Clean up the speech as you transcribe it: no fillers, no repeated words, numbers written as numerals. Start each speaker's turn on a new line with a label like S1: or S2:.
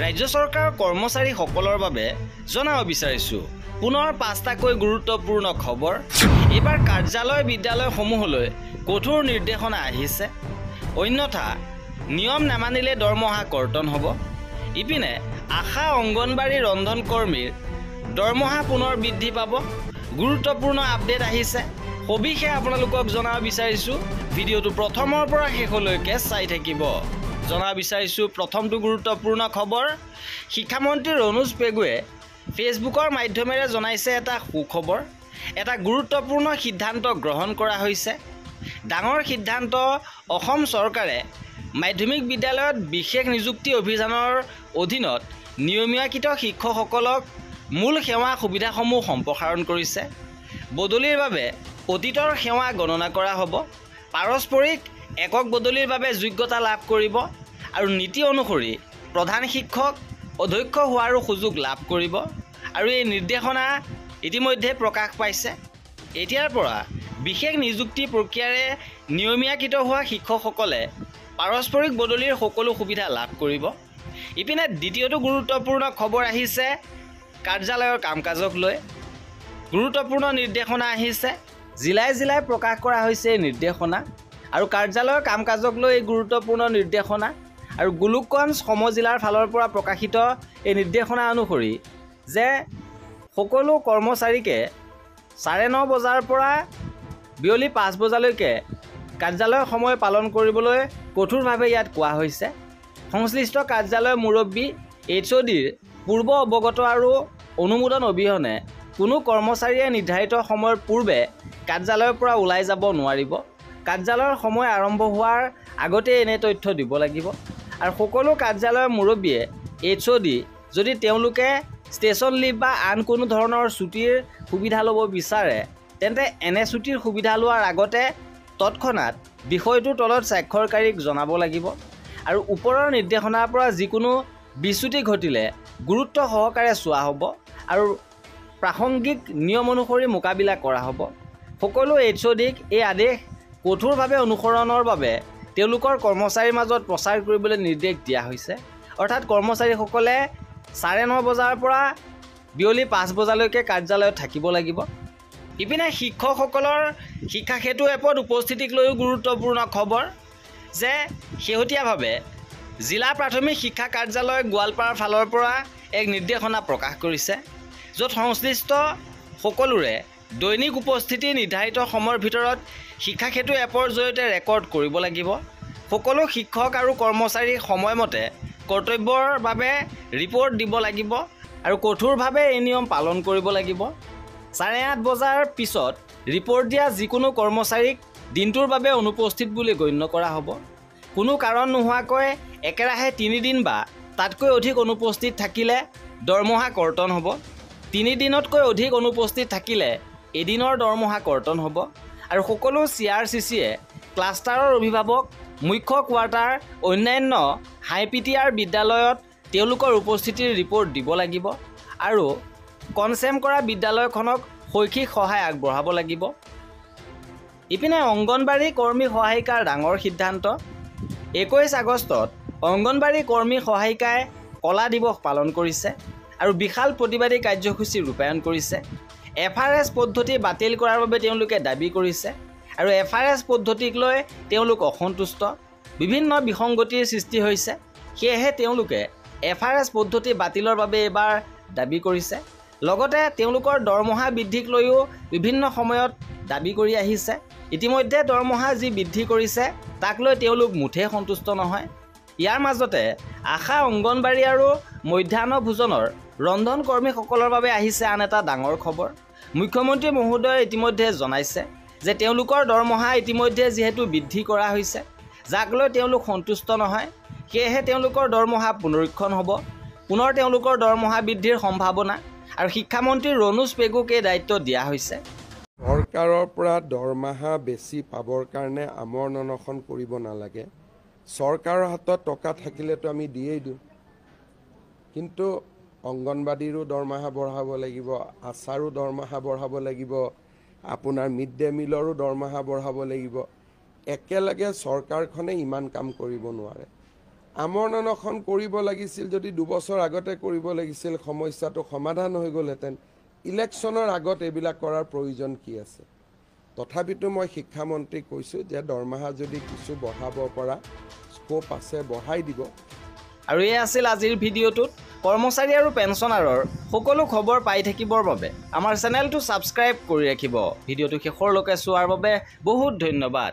S1: ৰাজ্য চৰকাৰৰ কৰ্মচাৰীসকলৰ বাবে জনাব বিচাৰিছোঁ পুনৰ 5টাকৈ গুৰুত্বপূৰ্ণ খবৰ। এইবাৰ কাৰ্যালয় বিদ্যালয়সমূহলৈ কঠোৰ নিৰ্দেশনা আহিছে। অন্যথা নিয়ম নামানিলে দৰমহা কৰ্তন হ'ব। ইপিনে আশা অংগনবাড়ী ৰন্ধন কৰ্মীৰ দৰমহা পুনৰ বৃদ্ধি পাব। গুৰুত্বপূৰ্ণ আপডেট আহিছে। সবিশেষ আপোনালোকক জনাব বিচাৰিছোঁ। ভিডিঅ'টো প্ৰথমৰ পৰা শেষলৈকে চাই থাকিব। জনাব বিচাৰিছোঁ প্ৰথমটো গুৰুত্বপূৰ্ণ খবৰ। শিক্ষামন্ত্ৰী ৰণোজ পেগুৱে ফেচবুকৰ মাধ্যমেৰে জনাইছে এটা সুখবৰ। এটা গুৰুত্বপূৰ্ণ সিদ্ধান্ত গ্ৰহণ কৰা হৈছে। ডাঙৰ সিদ্ধান্ত। অসম চৰকাৰে মাধ্যমিক বিদ্যালয়ত বিশেষ নিযুক্তি অভিযানৰ অধীনত নিয়মীয়াকৃত শিক্ষকসকলক মূল সেৱা সুবিধাসমূহ সম্প্ৰসাৰণ কৰিছে। বদলিৰ বাবে অতীতৰ সেৱা গণনা কৰা হ'ব। পাৰস্পৰিক একক বদলিৰ বাবে যোগ্যতা লাভ কৰিব আৰু নীতি অনুসৰি প্ৰধান শিক্ষক অধ্যক্ষ হোৱাৰো সুযোগ লাভ কৰিব। আৰু এই নিৰ্দেশনা ইতিমধ্যে প্ৰকাশ পাইছে। এতিয়াৰ পৰা বিশেষ নিযুক্তি প্ৰক্ৰিয়াৰে নিয়মীয়াকৃত হোৱা শিক্ষকসকলে পাৰস্পৰিক বদলিৰ সকলো সুবিধা লাভ কৰিব। ইপিনে দ্বিতীয়টো গুৰুত্বপূৰ্ণ খবৰ আহিছে কাৰ্যালয়ৰ কাম কাজক লৈ। গুৰুত্বপূৰ্ণ নিৰ্দেশনা আহিছে। জিলাই জিলাই প্ৰকাশ কৰা হৈছে এই নিৰ্দেশনা আৰু কাৰ্যালয়ৰ কাম কাজক লৈ এই গুৰুত্বপূৰ্ণ নিৰ্দেশনা। আৰু গোলোকগঞ্জ সমজিলাৰ ফালৰ পৰা প্ৰকাশিত এই নিৰ্দেশনা অনুসৰি যে সকলো কৰ্মচাৰীকে 9:30 বজাৰ পৰা বিয়লি 5 বজালৈকে কাৰ্যালয়ৰ সময় পালন কৰিবলৈ কঠোৰভাৱে ইয়াত কোৱা হৈছে। সংশ্লিষ্ট কাৰ্যালয়ৰ মুৰব্বী HODৰ পূৰ্ব অৱগত আৰু অনুমোদন অবিহনে কোনো কৰ্মচাৰীয়ে নিৰ্ধাৰিত সময়ৰ পূৰ্বে কাৰ্যালয়ৰ পৰা ওলাই যাব নোৱাৰিব। কাৰ্যালয়ৰ সময় আৰম্ভ হোৱাৰ আগতে এনে তথ্য দিব লাগিব। আৰু সকলো কাৰ্যালয়ৰ মুৰব্বীয়ে HOD যদি তেওঁলোকে ষ্টেচন লিভ বা আন কোনো ধৰণৰ ছুটিৰ সুবিধা ল'ব বিচাৰে তেন্তে এনে ছুটিৰ সুবিধা লোৱাৰ আগতে তৎক্ষণাত বিষয়টোৰ তলত স্বাক্ষৰকাৰীক জনাব লাগিব। আৰু ওপৰৰ নিৰ্দেশনাৰ পৰা যিকোনো বিচ্যুতি ঘটিলে গুৰুত্ব সহকাৰে চোৱা হ'ব আৰু প্ৰাসংগিক নিয়ম অনুসৰি মোকাবিলা কৰা হ'ব। সকলো HODক এই আদেশ কঠোৰভাৱে অনুসৰণৰ বাবে তেওঁলোকৰ কৰ্মচাৰীৰ মাজত প্ৰচাৰ কৰিবলৈ নিৰ্দেশ দিয়া হৈছে। অৰ্থাৎ কৰ্মচাৰীসকলে 9:30 বজাৰ পৰা বিয়লি 5 বজালৈকে কাৰ্যালয়ত থাকিব লাগিব। ইপিনে শিক্ষকসকলৰ শিক্ষা সেতু এপত উপস্থিতিক লৈও গুৰুত্বপূৰ্ণ খবৰ যে শেহতীয়াভাৱে জিলা প্ৰাথমিক শিক্ষা কাৰ্যালয় গোৱালপাৰাৰ ফালৰ পৰা এক নিৰ্দেশনা প্ৰকাশ কৰিছে, য'ত সংশ্লিষ্ট সকলোৰে দৈনিক উপস্থিতি নিৰ্ধাৰিত সময়ৰ ভিতৰত শিক্ষা সেতু এপৰ জৰিয়তে ৰেকৰ্ড কৰিব লাগিব। সকলো শিক্ষক আৰু কৰ্মচাৰী সময়মতে কৰ্তব্যৰ বাবে ৰিপৰ্ট দিব লাগিব আৰু কঠোৰভাৱে এই নিয়ম পালন কৰিব লাগিব। 8:30 বজাৰ পিছত ৰিপৰ্ট দিয়া যিকোনো কৰ্মচাৰীক দিনটোৰ বাবে অনুপস্থিত বুলি গণ্য কৰা হ'ব। কোনো কাৰণ নোহোৱাকৈ একেৰাহে 3 দিন বা তাতকৈ অধিক অনুপস্থিত থাকিলে দৰমহা কৰ্তন হ'ব। 3 দিনতকৈ অধিক অনুপস্থিত থাকিলে এদিনৰ দৰমহা কৰ্তন হ'ব। আৰু সকলো CRCCয়ে ক্লাষ্টাৰৰ অভিভাৱক, মুখ্য কোৱাৰ্টাৰ, অন্যান্য হাইপিটিআৰ বিদ্যালয়ত তেওঁলোকৰ উপস্থিতিৰ ৰিপৰ্ট দিব লাগিব আৰু কনচেম কৰা বিদ্যালয়খনক শৈক্ষিক সহায় আগবঢ়াব লাগিব। ইপিনে অংগনবাড়ী কৰ্মী সহায়িকাৰ ডাঙৰ সিদ্ধান্ত। 21 আগষ্টত অংগনবাড়ী কৰ্মী সহায়িকাই কলা দিৱস পালন কৰিছে আৰু বিশাল প্ৰতিবাদী কাৰ্যসূচী ৰূপায়ণ কৰিছে। FRS পদ্ধতি বাতিল কৰাৰ বাবে তেওঁলোকে দাবী কৰিছে আৰু FRS পদ্ধতিক লৈ তেওঁলোক অসন্তুষ্ট। বিভিন্ন বিসংগতিৰ সৃষ্টি হৈছে। সেয়েহে তেওঁলোকে FRS পদ্ধতি বাতিলৰ বাবে এইবাৰ দাবী কৰিছে। লগতে তেওঁলোকৰ দৰমহা বৃদ্ধিক লৈও বিভিন্ন সময়ত দাবী কৰি আহিছে। ইতিমধ্যে দৰমহা যি বৃদ্ধি কৰিছে তাক লৈ তেওঁলোক মুঠেই সন্তুষ্ট নহয়। ইয়াৰ মাজতে আশা অংগনবাড়ী আৰু মধ্যাহ্ন ভোজনৰ ৰন্ধন কৰ্মীসকলৰ বাবে আহিছে আন এটা ডাঙৰ খবৰ। মুখ্যমন্ত্ৰী মহোদয়ে ইতিমধ্যে জনাইছে যে তেওঁলোকৰ দৰমহা ইতিমধ্যে যিহেতু বৃদ্ধি কৰা হৈছে, যাক লৈ তেওঁলোক সন্তুষ্ট নহয়, সেয়েহে তেওঁলোকৰ দৰমহা পুনৰীক্ষণ হ'ব। পুনৰ তেওঁলোকৰ দৰমহা বৃদ্ধিৰ সম্ভাৱনা আৰু শিক্ষামন্ত্ৰী ৰণোজ পেগুক এই দায়িত্ব দিয়া হৈছে।
S2: চৰকাৰৰ পৰা দৰমহা বেছি পাবৰ কাৰণে আমৰ অনশন কৰিব নালাগে। চৰকাৰৰ হাতত টকা থাকিলেতো আমি দিয়েই দিওঁ, কিন্তু অংগনবাড়ীৰো দৰমহা বঢ়াব লাগিব, আশাৰো দৰমহা বঢ়াব লাগিব, আপোনাৰ মিড ডে মিলৰো দৰমহা বঢ়াব লাগিব। একেলগে চৰকাৰখনে ইমান কাম কৰিব নোৱাৰে। আমৰণ অনশন কৰিব লাগিছিল যদি 2 বছৰ আগতে কৰিব লাগিছিল, সমস্যাটো সমাধান হৈ গ'লহেঁতেন। ইলেকশ্যনৰ আগত এইবিলাক কৰাৰ প্ৰয়োজন কি আছে? তথাপিতো মই শিক্ষামন্ত্ৰীক কৈছোঁ যে দৰমহা যদি কিছু বঢ়াব পৰা স্ক'প আছে বঢ়াই দিব।
S1: আৰু এই আছিল আজিৰ ভিডিঅ'টোত। কৰ্মচাৰী আৰু পেঞ্চনাৰৰ সকলো খবৰ পাই থাকিবৰ বাবে আমাৰ চেনেলটো ছাবস্ক্ৰাইব কৰি ৰাখিব। ভিডিঅ'টো শেষৰলৈকে চোৱাৰ বাবে বহুত ধন্যবাদ।